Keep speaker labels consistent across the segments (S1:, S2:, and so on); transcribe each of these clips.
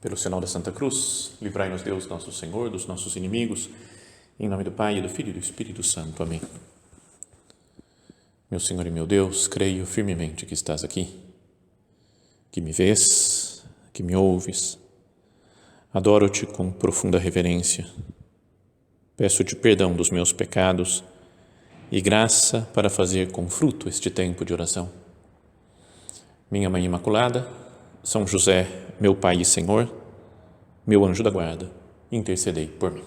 S1: Pelo sinal da Santa Cruz, livrai-nos Deus, nosso Senhor, dos nossos inimigos, em nome do Pai, e do Filho e do Espírito Santo. Amém. Meu Senhor e meu Deus, creio firmemente que estás aqui, que me vês, que me ouves. Adoro-te com profunda reverência. Peço-te perdão dos meus pecados e graça para fazer com fruto este tempo de oração. Minha Mãe Imaculada, São José, meu Pai e Senhor, meu anjo da guarda, intercedei por mim.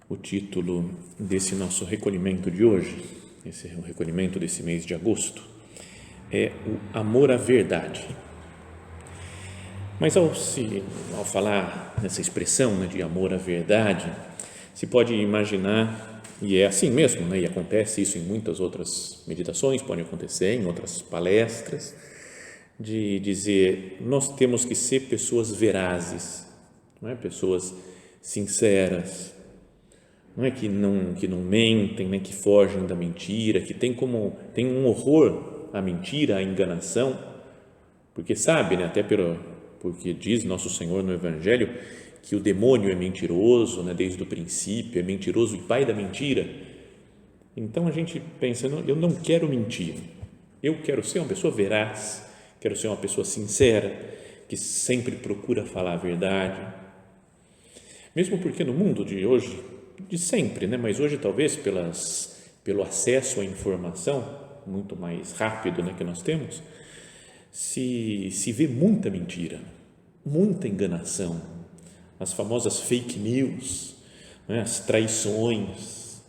S1: O título desse nosso recolhimento de hoje, esse é o recolhimento desse mês de agosto, é o amor à verdade. Mas ao falar nessa expressão, de amor à verdade, se pode imaginar, e é assim mesmo, e acontece isso em muitas outras meditações, pode acontecer em outras palestras, de dizer, nós temos que ser pessoas verazes, pessoas sinceras, que não mentem, que fogem da mentira, que tem um horror à mentira, à enganação, porque sabe, até porque diz nosso Senhor no Evangelho que o demônio é mentiroso, desde o princípio, é mentiroso e pai da mentira. Então a gente pensa, eu não quero mentir, eu quero ser uma pessoa veraz, quero ser uma pessoa sincera, que sempre procura falar a verdade, mesmo porque no mundo de hoje, de sempre, mas hoje talvez pelo acesso à informação muito mais rápido que nós temos, se vê muita mentira, muita enganação, as famosas fake news, as traições,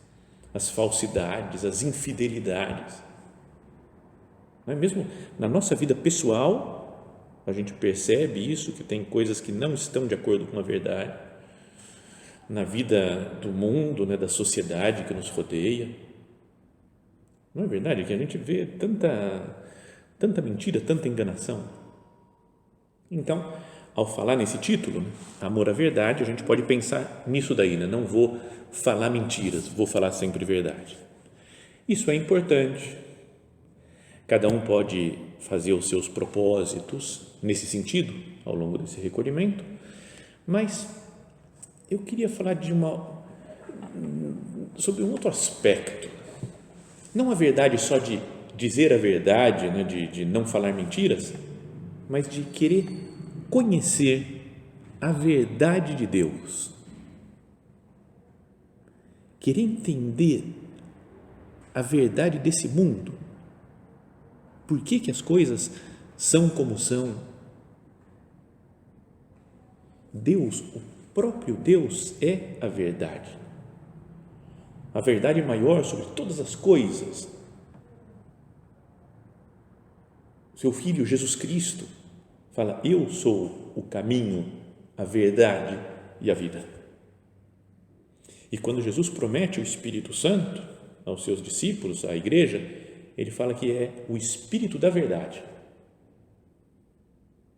S1: as falsidades, as infidelidades. Mesmo na nossa vida pessoal, a gente percebe isso, que tem coisas que não estão de acordo com a verdade, na vida do mundo, da sociedade que nos rodeia. Não é verdade que a gente vê tanta mentira, tanta enganação? Então, ao falar nesse título, amor à verdade, a gente pode pensar nisso daí, não vou falar mentiras, vou falar sempre verdade. Isso é importante. Cada um pode fazer os seus propósitos nesse sentido, ao longo desse recolhimento, mas eu queria falar sobre um outro aspecto, não a verdade só de dizer a verdade, de não falar mentiras, mas de querer conhecer a verdade de Deus, querer entender a verdade desse mundo, por que as coisas são como são. Deus, o próprio Deus é a verdade maior sobre todas as coisas. Seu Filho Jesus Cristo fala, eu sou o caminho, a verdade e a vida. E quando Jesus promete o Espírito Santo aos seus discípulos, à igreja, ele fala que é o Espírito da verdade.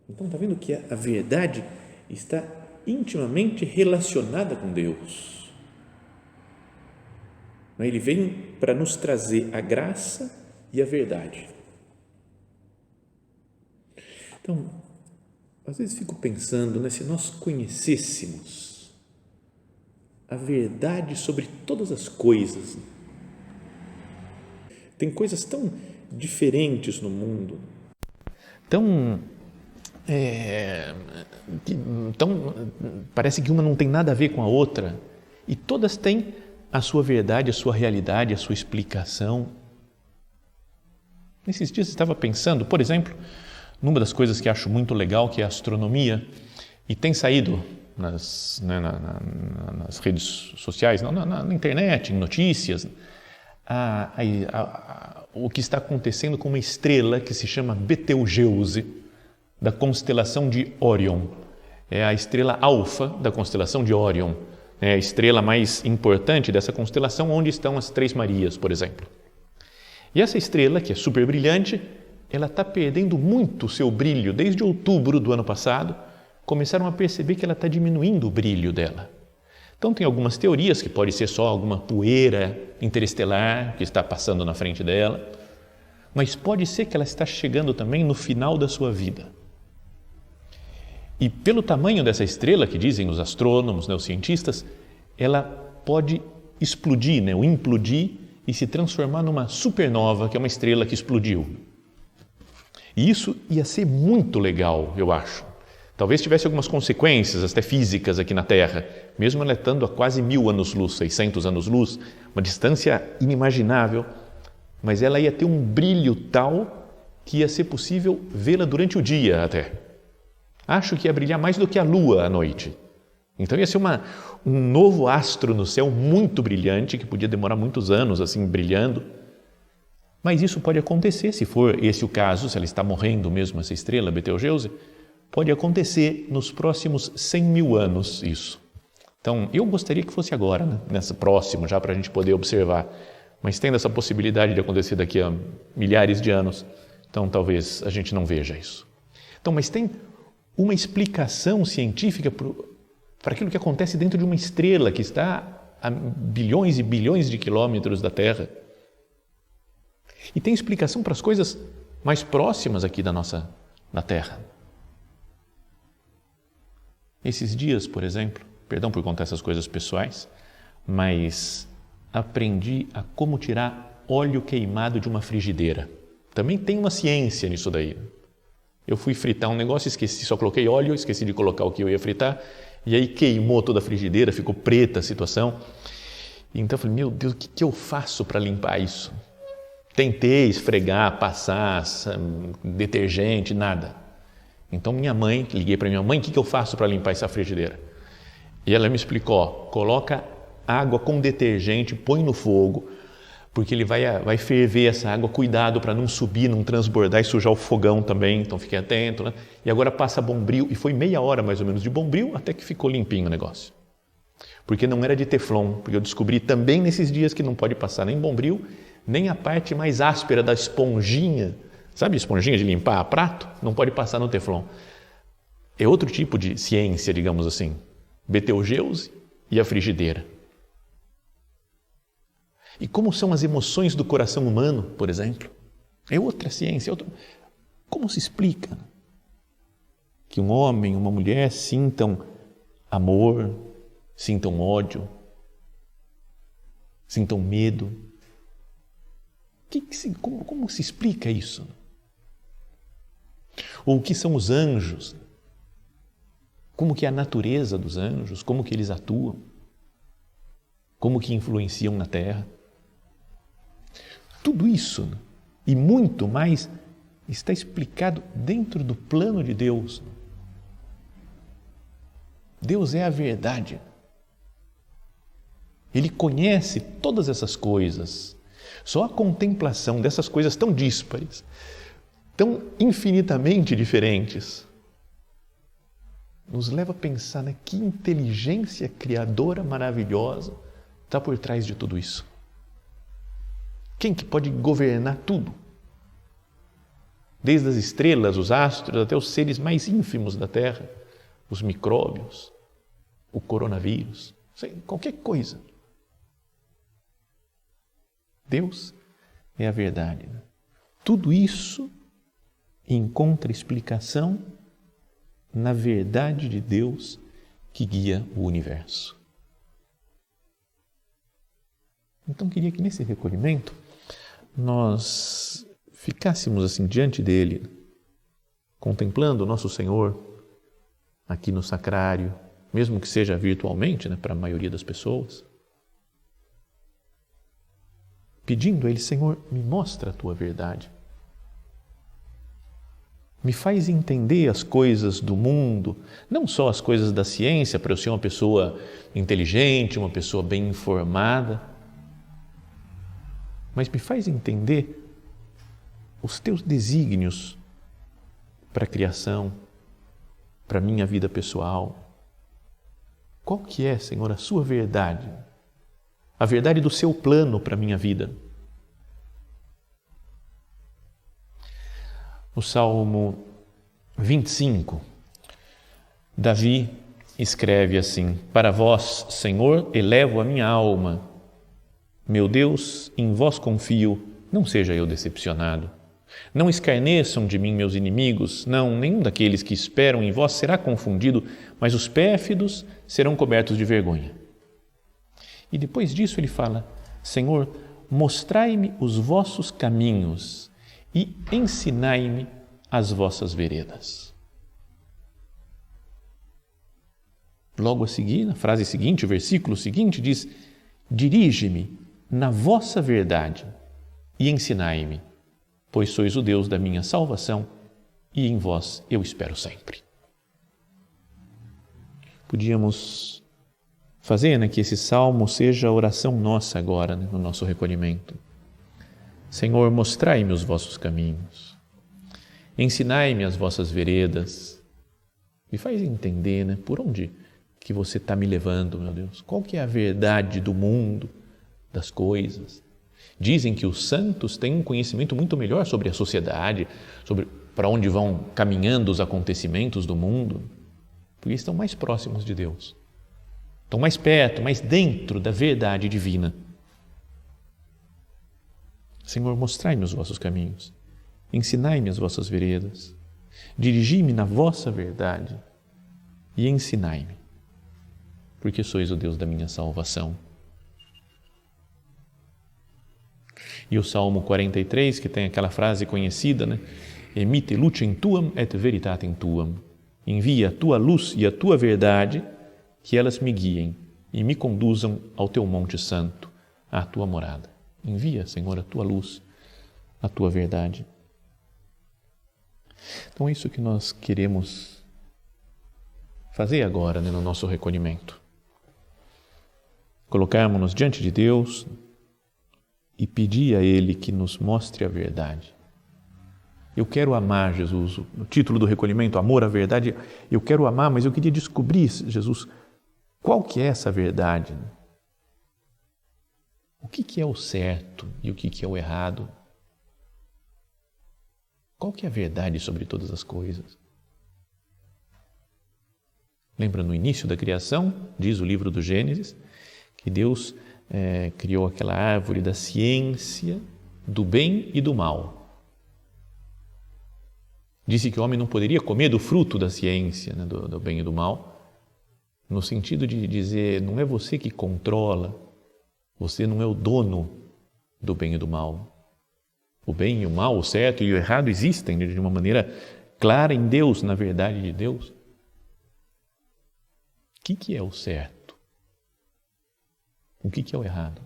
S1: Então está vendo que a verdade está intimamente relacionada com Deus. Ele vem para nos trazer a graça e a verdade. Então, às vezes fico pensando, se nós conhecêssemos a verdade sobre todas as coisas, tem coisas tão diferentes no mundo, parece que uma não tem nada a ver com a outra, e todas têm a sua verdade, a sua realidade, a sua explicação. Nesses dias eu estava pensando, por exemplo, numa das coisas que acho muito legal, que é a astronomia, e tem saído nas redes sociais, na internet, em notícias, o que está acontecendo com uma estrela que se chama Betelgeuse, da constelação de Órion. É a estrela alfa da constelação de Órion. É a estrela mais importante dessa constelação, onde estão as Três Marias, por exemplo.
S2: E essa estrela, que é super brilhante, ela está perdendo muito o seu brilho. Desde outubro do ano passado, começaram a perceber que ela está diminuindo o brilho dela. Então tem algumas teorias que pode ser só alguma poeira interestelar que está passando na frente dela, mas pode ser que ela está chegando também no final da sua vida. E pelo tamanho dessa estrela, que dizem os astrônomos, os cientistas, ela pode explodir, ou implodir e se transformar numa supernova, que é uma estrela que explodiu. E isso ia ser muito legal, eu acho. Talvez tivesse algumas consequências, até físicas aqui na Terra, mesmo ela estando a quase 1000 anos-luz, 600 anos-luz, uma distância inimaginável, mas ela ia ter um brilho tal que ia ser possível vê-la durante o dia até. Acho que ia brilhar mais do que a Lua à noite. Então ia ser um novo astro no céu muito brilhante, que podia demorar muitos anos assim brilhando. Mas isso pode acontecer, se for esse o caso, se ela está morrendo mesmo, essa estrela, Betelgeuse, pode acontecer nos próximos 100 mil anos isso. Então, eu gostaria que fosse agora, né? Nessa próxima, já para a gente poder observar. Mas tendo essa possibilidade de acontecer daqui a milhares de anos, então talvez a gente não veja isso. Então, mas tem uma explicação científica para aquilo que acontece dentro de uma estrela que está a bilhões e bilhões de quilômetros da Terra. E tem explicação para as coisas mais próximas aqui da Terra. Esses dias, por exemplo, perdão por contar essas coisas pessoais, mas aprendi a como tirar óleo queimado de uma frigideira. Também tem uma ciência nisso daí. Eu fui fritar um negócio, esqueci, só coloquei óleo, esqueci de colocar o que eu ia fritar, e aí queimou toda a frigideira, ficou preta a situação. Então eu falei, meu Deus, o que eu faço para limpar isso? Tentei esfregar, passar detergente, nada. Então liguei para minha mãe, o que eu faço para limpar essa frigideira? E ela me explicou, coloca água com detergente, põe no fogo, porque ele vai ferver essa água, cuidado para não subir, não transbordar e sujar o fogão também, então fique atento, né? E agora passa Bombril, e foi meia hora mais ou menos de Bombril, até que ficou limpinho o negócio. Porque não era de Teflon, porque eu descobri também nesses dias que não pode passar nem Bombril, nem a parte mais áspera da esponjinha, sabe esponjinha de limpar prato? Não pode passar no Teflon. É outro tipo de ciência, digamos assim. Betelgeuse e a frigideira. E como são as emoções do coração humano, por exemplo? É outra ciência. Como se explica que um homem e uma mulher sintam amor, sintam ódio, sintam medo? Como se explica isso? Ou o que são os anjos? Como que é a natureza dos anjos? Como que eles atuam? Como que influenciam na Terra? Tudo isso e muito mais está explicado dentro do plano de Deus. Deus é a verdade. Ele conhece todas essas coisas. Só a contemplação dessas coisas tão díspares, tão infinitamente diferentes, nos leva a pensar, né, que inteligência criadora maravilhosa está por trás de tudo isso. Quem que pode governar tudo? Desde as estrelas, os astros, até os seres mais ínfimos da Terra, os micróbios, o coronavírus, qualquer coisa. Deus é a verdade. Tudo isso encontra explicação na verdade de Deus que guia o universo. Então, queria que nesse recolhimento nós ficássemos assim diante dele, contemplando o nosso Senhor aqui no sacrário, mesmo que seja virtualmente, né, para a maioria das pessoas, pedindo a Ele, Senhor, me mostra a Tua verdade. Me faz entender as coisas do mundo, não só as coisas da ciência, para eu ser uma pessoa inteligente, uma pessoa bem informada, mas me faz entender os Teus desígnios para a criação, para a minha vida pessoal. Qual que é, Senhor, a Sua verdade? A verdade do Seu plano para a minha vida. O Salmo 25, Davi escreve assim: Para vós, Senhor, elevo a minha alma. Meu Deus, em vós confio, não seja eu decepcionado. Não escarneçam de mim meus inimigos, não, nenhum daqueles que esperam em vós será confundido, mas os pérfidos serão cobertos de vergonha. E depois disso ele fala: Senhor, mostrai-me os vossos caminhos e ensinai-me as vossas veredas. Logo a seguir, na frase seguinte, o versículo seguinte diz: dirige-me na vossa verdade e ensinai-me, pois sois o Deus da minha salvação e em vós eu espero sempre. Podíamos fazer que esse salmo seja a oração nossa agora, no nosso recolhimento. Senhor, mostrai-me os vossos caminhos, ensinai-me as vossas veredas, me faz entender por onde que você está me levando, meu Deus. Qual que é a verdade do mundo, das coisas? Dizem que os santos têm um conhecimento muito melhor sobre a sociedade, sobre para onde vão caminhando os acontecimentos do mundo, porque estão mais próximos de Deus, estão mais perto, mais dentro da verdade divina. Senhor, mostrai-me os vossos caminhos, ensinai-me as vossas veredas, dirigi-me na vossa verdade e ensinai-me, porque sois o Deus da minha salvação. E o Salmo 43, que tem aquela frase conhecida, Emite lucem tuam et veritatem tuam. Envia a tua luz e a tua verdade, que elas me guiem e me conduzam ao teu monte santo, à tua morada. Envia, Senhor, a tua luz, a tua verdade. Então é isso que nós queremos fazer agora, no nosso recolhimento. Colocarmos-nos diante de Deus e pedir a Ele que nos mostre a verdade. Eu quero amar, Jesus. O título do recolhimento, Amor à Verdade. Eu quero amar, mas eu queria descobrir, Jesus, qual que é essa verdade? O que é o certo e o que é o errado? Qual que é a verdade sobre todas as coisas? Lembra no início da criação, diz o livro do Gênesis, que Deus criou aquela árvore da ciência do bem e do mal. Disse que o homem não poderia comer do fruto da ciência, do bem e do mal, no sentido de dizer, não é você que controla, você não é o dono do bem e do mal. O bem e o mal, o certo e o errado existem de uma maneira clara em Deus, na verdade de Deus. O que é o certo? O que é o errado?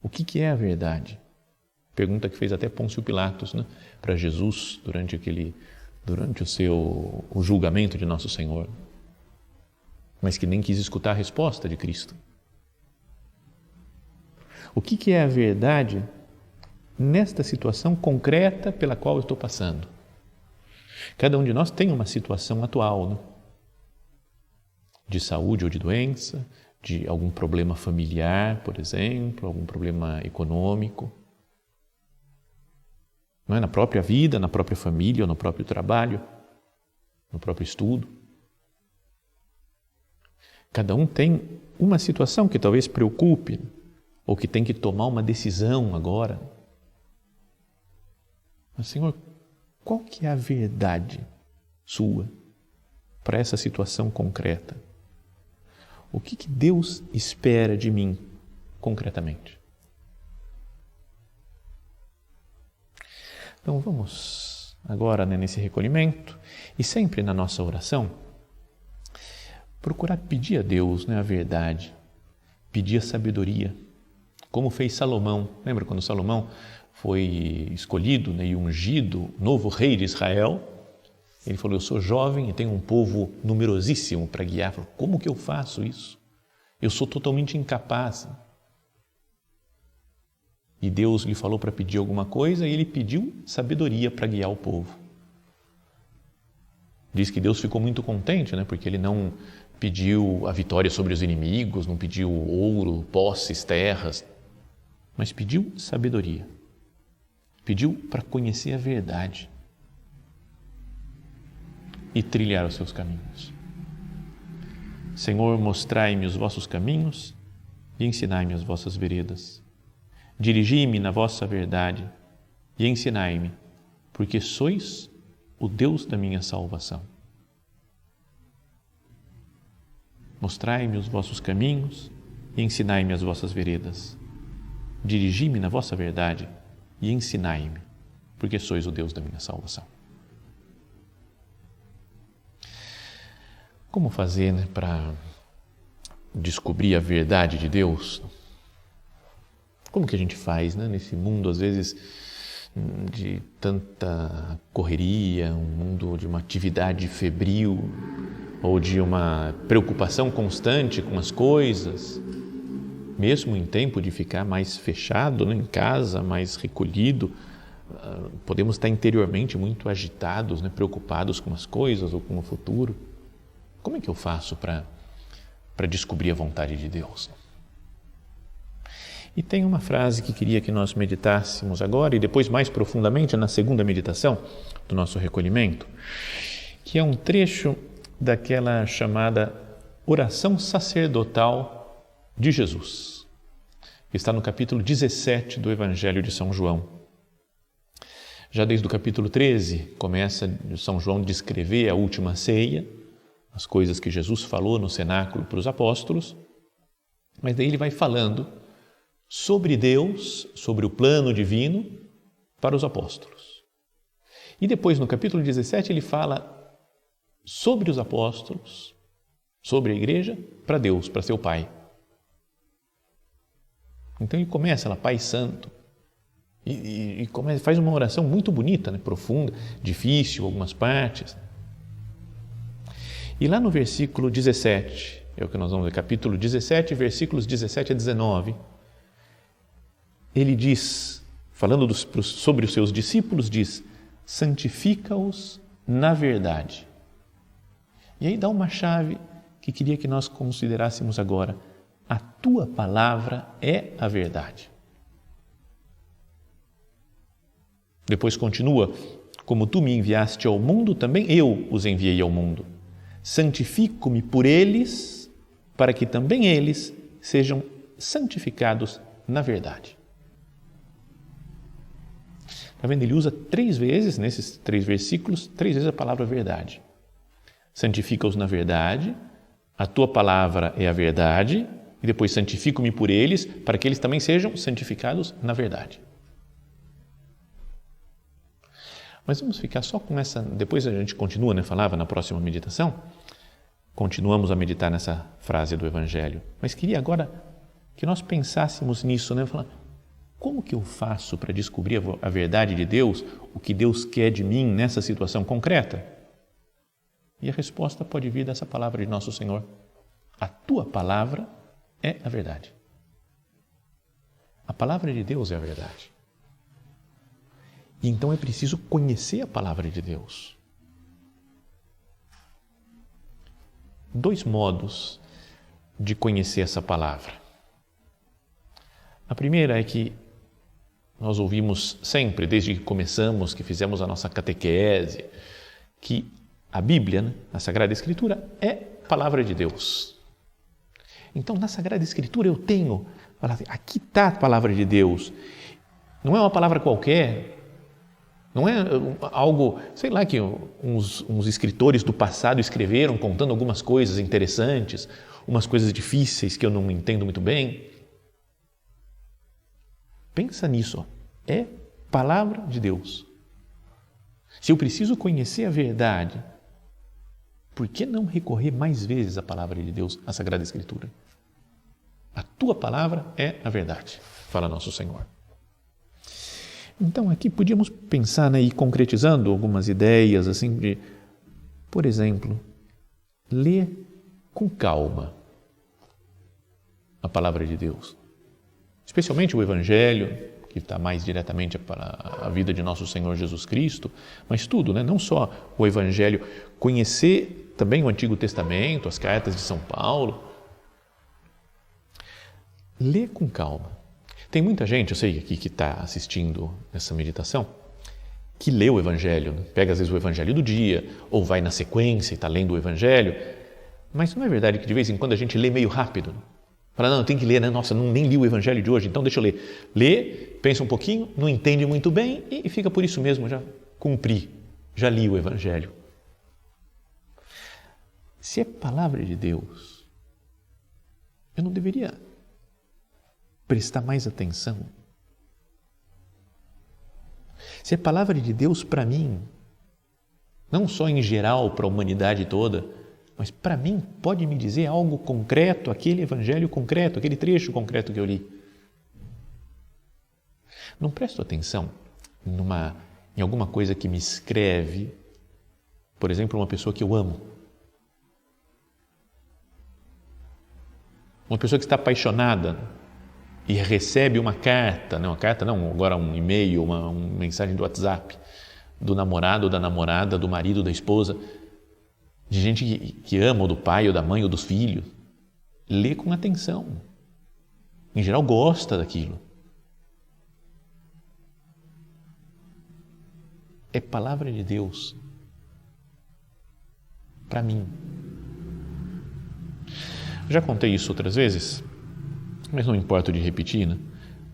S2: O que é a verdade? Pergunta que fez até Pôncio Pilatos, para Jesus durante o julgamento de Nosso Senhor, mas que nem quis escutar a resposta de Cristo. O que é a verdade nesta situação concreta pela qual eu estou passando? Cada um de nós tem uma situação atual, de saúde ou de doença, de algum problema familiar, por exemplo, algum problema econômico, não é? Na própria vida, na própria família, ou no próprio trabalho, no próprio estudo. Cada um tem uma situação que talvez preocupe, ou que tem que tomar uma decisão agora. Mas, Senhor, qual que é a verdade sua para essa situação concreta? O que Deus espera de mim concretamente? Então vamos agora nesse recolhimento e sempre na nossa oração procurar pedir a Deus a verdade, pedir a sabedoria, como fez Salomão. Lembra quando Salomão foi escolhido e ungido novo rei de Israel? Ele falou, eu sou jovem e tenho um povo numerosíssimo para guiar. Falou, como que eu faço isso? Eu sou totalmente incapaz. E Deus lhe falou para pedir alguma coisa e ele pediu sabedoria para guiar o povo. Diz que Deus ficou muito contente, porque ele não pediu a vitória sobre os inimigos, não pediu ouro, posses, terras, mas pediu sabedoria. Pediu para conhecer a verdade. e trilhar os seus caminhos. Senhor, mostrai-me os vossos caminhos e ensinai-me as vossas veredas. Dirigi-me na vossa verdade e ensinai-me, porque sois o Deus da minha salvação. Mostrai-me os vossos caminhos e ensinai-me as vossas veredas. Dirigi-me na vossa verdade e ensinai-me, porque sois o Deus da minha salvação. Como fazer, para descobrir a verdade de Deus? Como que a gente faz, nesse mundo, às vezes, de tanta correria, um mundo de uma atividade febril ou de uma preocupação constante com as coisas, mesmo em tempo de ficar mais fechado, em casa, mais recolhido, podemos estar interiormente muito agitados, preocupados com as coisas ou com o futuro. Como é que eu faço para descobrir a vontade de Deus? E tem uma frase que queria que nós meditássemos agora e depois mais profundamente na segunda meditação do nosso recolhimento, que é um trecho daquela chamada oração sacerdotal de Jesus, que está no capítulo 17 do Evangelho de São João. Já desde o capítulo 13 começa São João a descrever a última ceia, as coisas que Jesus falou no cenáculo para os apóstolos, mas daí ele vai falando sobre Deus, sobre o plano divino para os apóstolos. E depois, no capítulo 17, ele fala sobre os apóstolos, sobre a igreja, para Deus, para seu Pai. Então ele começa lá, Pai Santo, e faz uma oração muito bonita, profunda, difícil, algumas partes. E lá no versículo 17, é o que nós vamos ver, capítulo 17, versículos 17 a 19, ele diz, falando sobre os seus discípulos, diz: santifica-os na verdade. E aí dá uma chave que queria que nós considerássemos agora: a tua palavra é a verdade. Depois continua: como tu me enviaste ao mundo, também eu os enviei ao mundo. Santifico-me por eles, para que também eles sejam santificados na verdade. Está vendo? Ele usa 3 vezes, nesses 3 versículos, 3 vezes a palavra verdade. Santifica-os na verdade, a tua palavra é a verdade, e depois santifico-me por eles, para que eles também sejam santificados na verdade. Mas vamos ficar só com essa, depois a gente continua, falava na próxima meditação, continuamos a meditar nessa frase do Evangelho, mas queria agora que nós pensássemos nisso, falar, como que eu faço para descobrir a verdade de Deus, o que Deus quer de mim nessa situação concreta? E a resposta pode vir dessa palavra de nosso Senhor: a tua palavra é a verdade. A palavra de Deus é a verdade. E então é preciso conhecer a palavra de Deus. 2 modos de conhecer essa palavra. A primeira é que nós ouvimos sempre, desde que começamos, que fizemos a nossa catequese, que a Bíblia, a Sagrada Escritura, é a palavra de Deus. Então, na Sagrada Escritura eu tenho, aqui está a palavra de Deus. Não é uma palavra qualquer, não é algo, sei lá, que uns escritores do passado escreveram contando algumas coisas interessantes, umas coisas difíceis que eu não entendo muito bem. Pensa nisso, é palavra de Deus. Se eu preciso conhecer a verdade, por que não recorrer mais vezes à palavra de Deus, à Sagrada Escritura? A tua palavra é a verdade, fala nosso Senhor. Então aqui podíamos pensar, e concretizando algumas ideias assim de, por exemplo, ler com calma a palavra de Deus, especialmente o Evangelho, que está mais diretamente para a vida de nosso Senhor Jesus Cristo, mas tudo, não só o Evangelho, conhecer também o Antigo Testamento, as cartas de São Paulo. Lê com calma. Tem muita gente, eu sei aqui que está assistindo essa meditação, que lê o Evangelho, né? Pega às vezes o Evangelho do dia, ou vai na sequência e está lendo o Evangelho, mas não é verdade que de vez em quando a gente lê meio rápido? Fala, não, tem que ler, né? Nossa, nem li o Evangelho de hoje, então deixa eu ler. Lê, pensa um pouquinho, não entende muito bem e fica por isso mesmo, já cumpri, já li o Evangelho. Se é palavra de Deus, eu não deveria prestar mais atenção? Se é palavra de Deus para mim, não só em geral para a humanidade toda, mas para mim pode me dizer algo concreto, aquele evangelho concreto, aquele trecho concreto que eu li. Não presto atenção em alguma coisa que me escreve, por exemplo, uma pessoa que eu amo. Uma pessoa que está apaixonada e recebe uma carta, agora um e-mail, uma mensagem do WhatsApp, do namorado ou da namorada, do marido, da esposa, de gente que ama, ou do pai, ou da mãe, ou dos filhos. Lê com atenção. Em geral, gosta daquilo. É palavra de Deus para mim. Já contei isso outras vezes, mas não importa de repetir, né?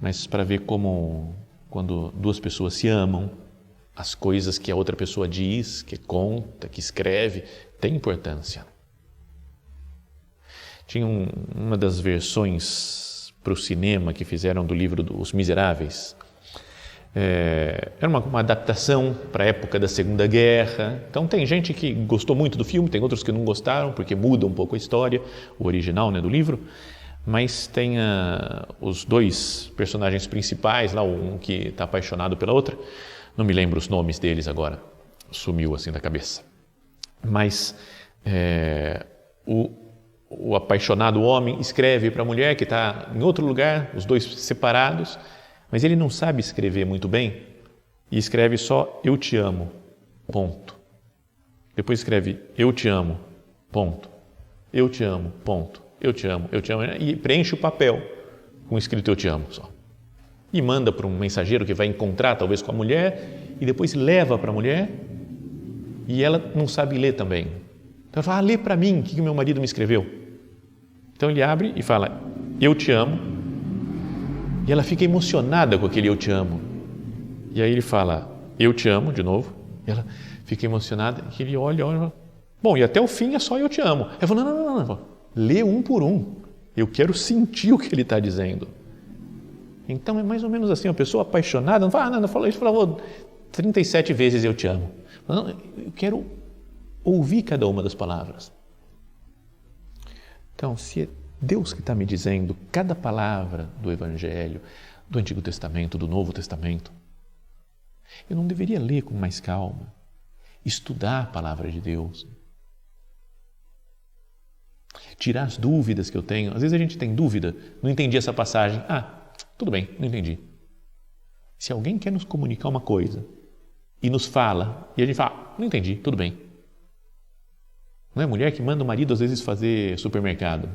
S2: Mas para ver como, quando duas pessoas se amam, as coisas que a outra pessoa diz, que conta, que escreve, tem importância. Tinha uma das versões para o cinema que fizeram do livro Os Miseráveis. Era uma adaptação para a época da Segunda Guerra. Então tem gente que gostou muito do filme, tem outros que não gostaram, porque muda um pouco a história, o original, né, do livro. Mas tem os dois personagens principais, lá, um que está apaixonado pela outra. Não me lembro os nomes deles agora, sumiu assim da cabeça. Mas o apaixonado homem escreve para a mulher que está em outro lugar, os dois separados, mas ele não sabe escrever muito bem e escreve só eu te amo, ponto. Depois escreve eu te amo, ponto. Eu te amo, ponto. Eu te amo, e preenche o papel com escrito eu te amo só. E manda para um mensageiro que vai encontrar talvez com a mulher e depois leva para a mulher e ela não sabe ler também. Então ela fala, lê para mim o que meu marido me escreveu. Então ele abre e fala, eu te amo, e ela fica emocionada com aquele eu te amo. E aí ele fala, eu te amo, de novo, e ela fica emocionada, e ele olha, e fala, bom, e até o fim é só eu te amo. Ela fala, não, lê um por um, eu quero sentir o que ele está dizendo. Então é mais ou menos assim, uma pessoa apaixonada, não fala, ele falou 37 vezes eu te amo. Não, eu quero ouvir cada uma das palavras. Então, se é Deus que está me dizendo cada palavra do Evangelho, do Antigo Testamento, do Novo Testamento, eu não deveria ler com mais calma, estudar a palavra de Deus, tirar as dúvidas que eu tenho. Às vezes a gente tem dúvida, não entendi essa passagem, tudo bem, não entendi. Se alguém quer nos comunicar uma coisa e nos fala, e a gente fala, não entendi, tudo bem. Não é mulher que manda o marido às vezes fazer supermercado.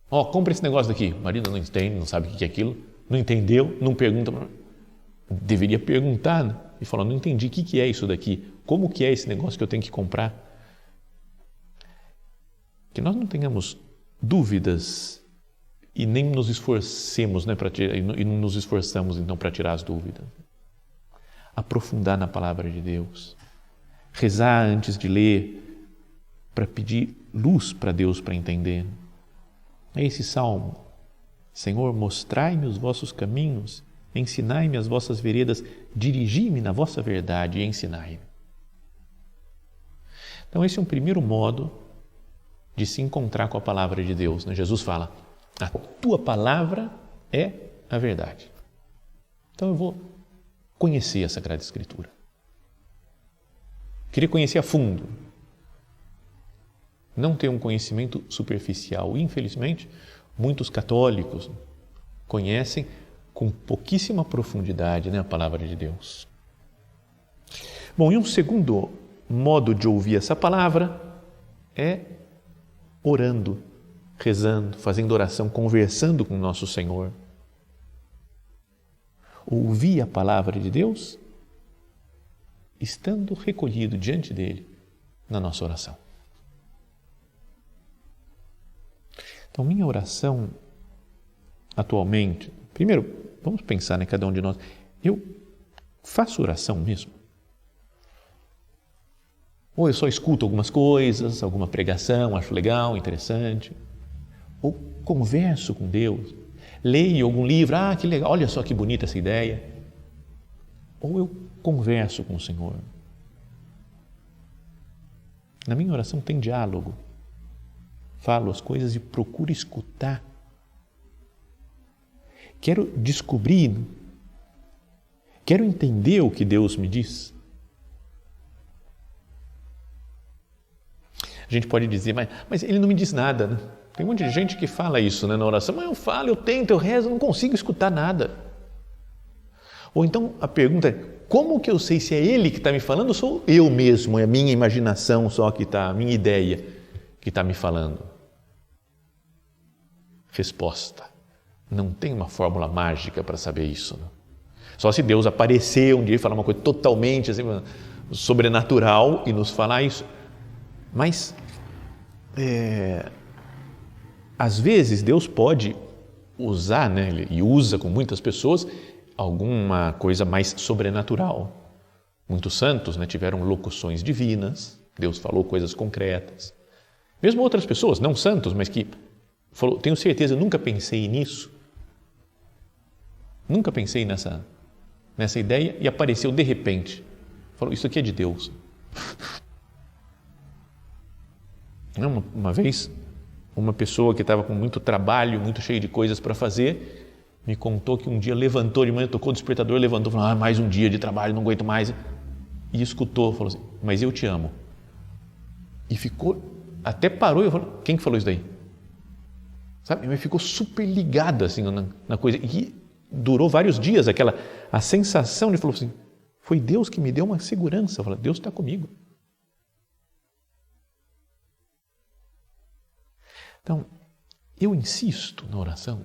S2: Compra esse negócio daqui. O marido não entende, não sabe o que é aquilo, não entendeu, não pergunta. Deveria perguntar, né? E falar, não entendi, o que é isso daqui? Como que é esse negócio que eu tenho que comprar? Que nós não tenhamos dúvidas e nem nos esforcemos, né, e não nos esforçamos então para tirar as dúvidas. Aprofundar na palavra de Deus. Rezar antes de ler, para pedir luz para Deus para entender. É esse salmo. Senhor, mostrai-me os vossos caminhos, ensinai-me as vossas veredas, dirigi-me na vossa verdade e ensinai-me. Então esse é um primeiro modo de se encontrar com a palavra de Deus, né? Jesus fala, a tua palavra é a verdade. Então eu vou conhecer a Sagrada Escritura. Queria conhecer a fundo. Não ter um conhecimento superficial. Infelizmente, muitos católicos conhecem com pouquíssima profundidade, né, a palavra de Deus. Bom, e um segundo modo de ouvir essa palavra é orando, rezando, fazendo oração, conversando com o nosso Senhor. Ouvir a palavra de Deus estando recolhido diante dele na nossa oração. Então, minha oração atualmente, primeiro, vamos pensar, cada um de nós, eu faço oração mesmo? Ou eu só escuto algumas coisas, alguma pregação, acho legal, interessante, ou converso com Deus, leio algum livro, que legal, olha só que bonita essa ideia, ou eu converso com o Senhor. Na minha oração tem diálogo, falo as coisas e procuro escutar. Quero descobrir, quero entender o que Deus me diz. A gente pode dizer, mas ele não me diz nada, né? Tem um monte de gente que fala isso, na oração, mas eu falo, eu tento, eu rezo, eu não consigo escutar nada. Ou então a pergunta é, como que eu sei se é ele que está me falando ou sou eu mesmo, é a minha imaginação só que está, a minha ideia que está me falando? Resposta, não tem uma fórmula mágica para saber isso. Não? Só se Deus aparecer um dia e falar uma coisa totalmente assim, sobrenatural e nos falar isso. Mas, às vezes, Deus pode usar, e usa com muitas pessoas, alguma coisa mais sobrenatural. Muitos santos tiveram locuções divinas, Deus falou coisas concretas. Mesmo outras pessoas, não santos, mas que falou, tenho certeza, nunca pensei nisso, nunca pensei nessa ideia e apareceu de repente. Falou, isso aqui é de Deus. Uma vez, uma pessoa que estava com muito trabalho, muito cheio de coisas para fazer, me contou que um dia levantou de manhã, tocou o despertador, levantou, falou, mais um dia de trabalho, não aguento mais. E escutou, falou assim, mas eu te amo. E ficou, até parou e falou, quem que falou isso daí? Sabe, mas ficou super ligado assim, na coisa. E durou vários dias, a sensação de, falou assim, foi Deus que me deu uma segurança. Falou, Deus está comigo. Então, eu insisto na oração.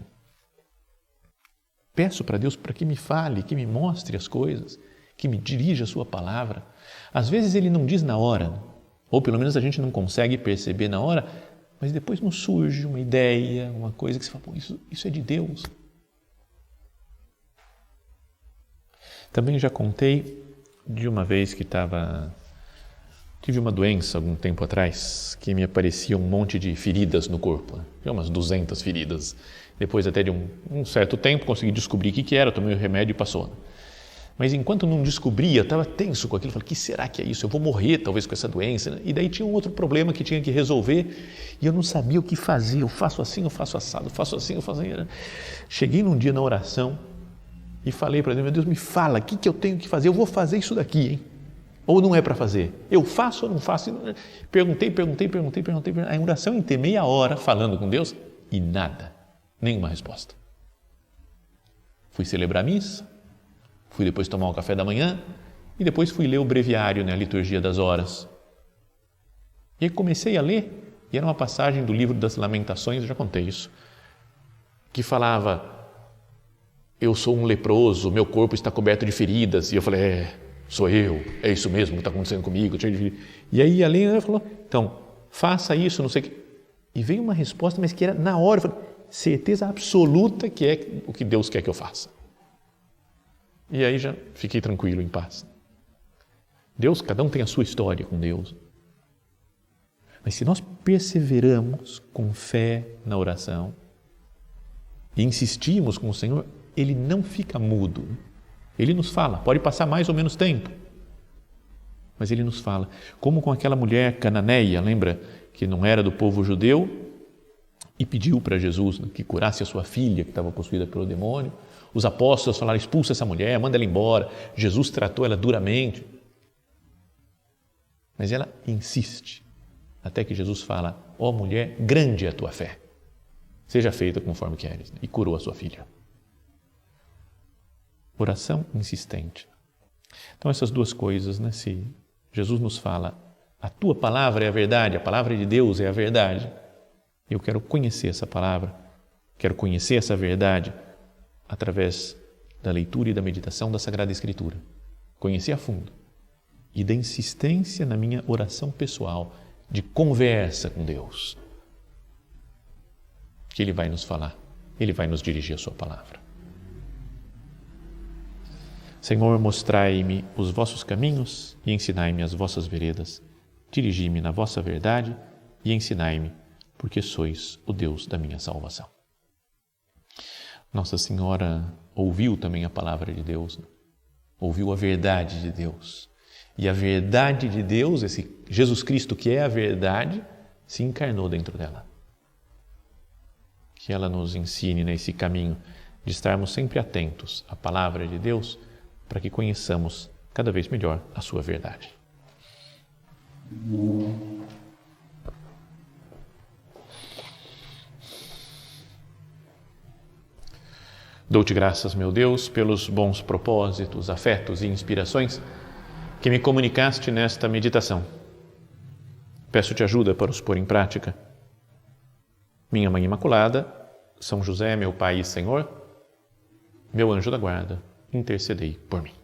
S2: Peço para Deus para que me fale, que me mostre as coisas, que me dirija a sua palavra. Às vezes Ele não diz na hora, ou pelo menos a gente não consegue perceber na hora, mas depois nos surge uma ideia, uma coisa que você fala, isso é de Deus. Também já contei de uma vez que tive uma doença algum tempo atrás, que me aparecia um monte de feridas no corpo, umas 200 feridas. Depois até de um certo tempo consegui descobrir o que era, tomei o remédio e passou. Mas enquanto não descobria, estava tenso com aquilo, falei, o que será que é isso? Eu vou morrer talvez com essa doença. E daí tinha um outro problema que tinha que resolver e eu não sabia o que fazer, eu faço assim, eu faço assado, eu faço assim, eu faço assim. Cheguei num dia na oração e falei para Deus, meu Deus, me fala, o que eu tenho que fazer? Eu vou fazer isso daqui, hein? Ou não é para fazer? Eu faço ou não faço? Perguntei. A oração em meia hora falando com Deus e nada, nenhuma resposta. Fui celebrar a missa, fui depois tomar um café da manhã e depois fui ler o breviário, a liturgia das horas. E aí comecei a ler e era uma passagem do livro das Lamentações, eu já contei isso, que falava, eu sou um leproso, meu corpo está coberto de feridas. E eu falei, sou eu, é isso mesmo que está acontecendo comigo. E aí a Lena falou, então, faça isso, não sei o que. E veio uma resposta, mas que era na hora, eu falei, certeza absoluta que é o que Deus quer que eu faça. E aí já fiquei tranquilo, em paz. Deus, cada um tem a sua história com Deus. Mas se nós perseveramos com fé na oração e insistimos com o Senhor, Ele não fica mudo. Ele nos fala, pode passar mais ou menos tempo, mas Ele nos fala. Como com aquela mulher cananeia, lembra? Que não era do povo judeu e pediu para Jesus que curasse a sua filha que estava possuída pelo demônio. Os apóstolos falaram, expulsa essa mulher, manda ela embora. Jesus tratou ela duramente. Mas ela insiste, até que Jesus fala, ó mulher, grande é a tua fé. Seja feita conforme queres. E curou a sua filha. Oração insistente. Então essas duas coisas, se Jesus nos fala, a tua palavra é a verdade, a palavra de Deus é a verdade. Eu quero conhecer essa palavra, quero conhecer essa verdade através da leitura e da meditação da Sagrada Escritura. Conhecer a fundo e da insistência na minha oração pessoal, de conversa com Deus, que Ele vai nos falar, Ele vai nos dirigir a sua palavra. Senhor, mostrai-me os vossos caminhos e ensinai-me as vossas veredas. Dirigi-me na vossa verdade e ensinai-me, porque sois o Deus da minha salvação. Nossa Senhora ouviu também a palavra de Deus, ouviu a verdade de Deus. E a verdade de Deus, esse Jesus Cristo que é a verdade, se encarnou dentro dela. Que ela nos ensine nesse caminho de estarmos sempre atentos à palavra de Deus, para que conheçamos cada vez melhor a sua verdade. Dou-te graças, meu Deus, pelos bons propósitos, afetos e inspirações que me comunicaste nesta meditação. Peço-te ajuda para os pôr em prática. Minha Mãe Imaculada, São José, meu Pai e Senhor, meu anjo da guarda, intercedei por mim.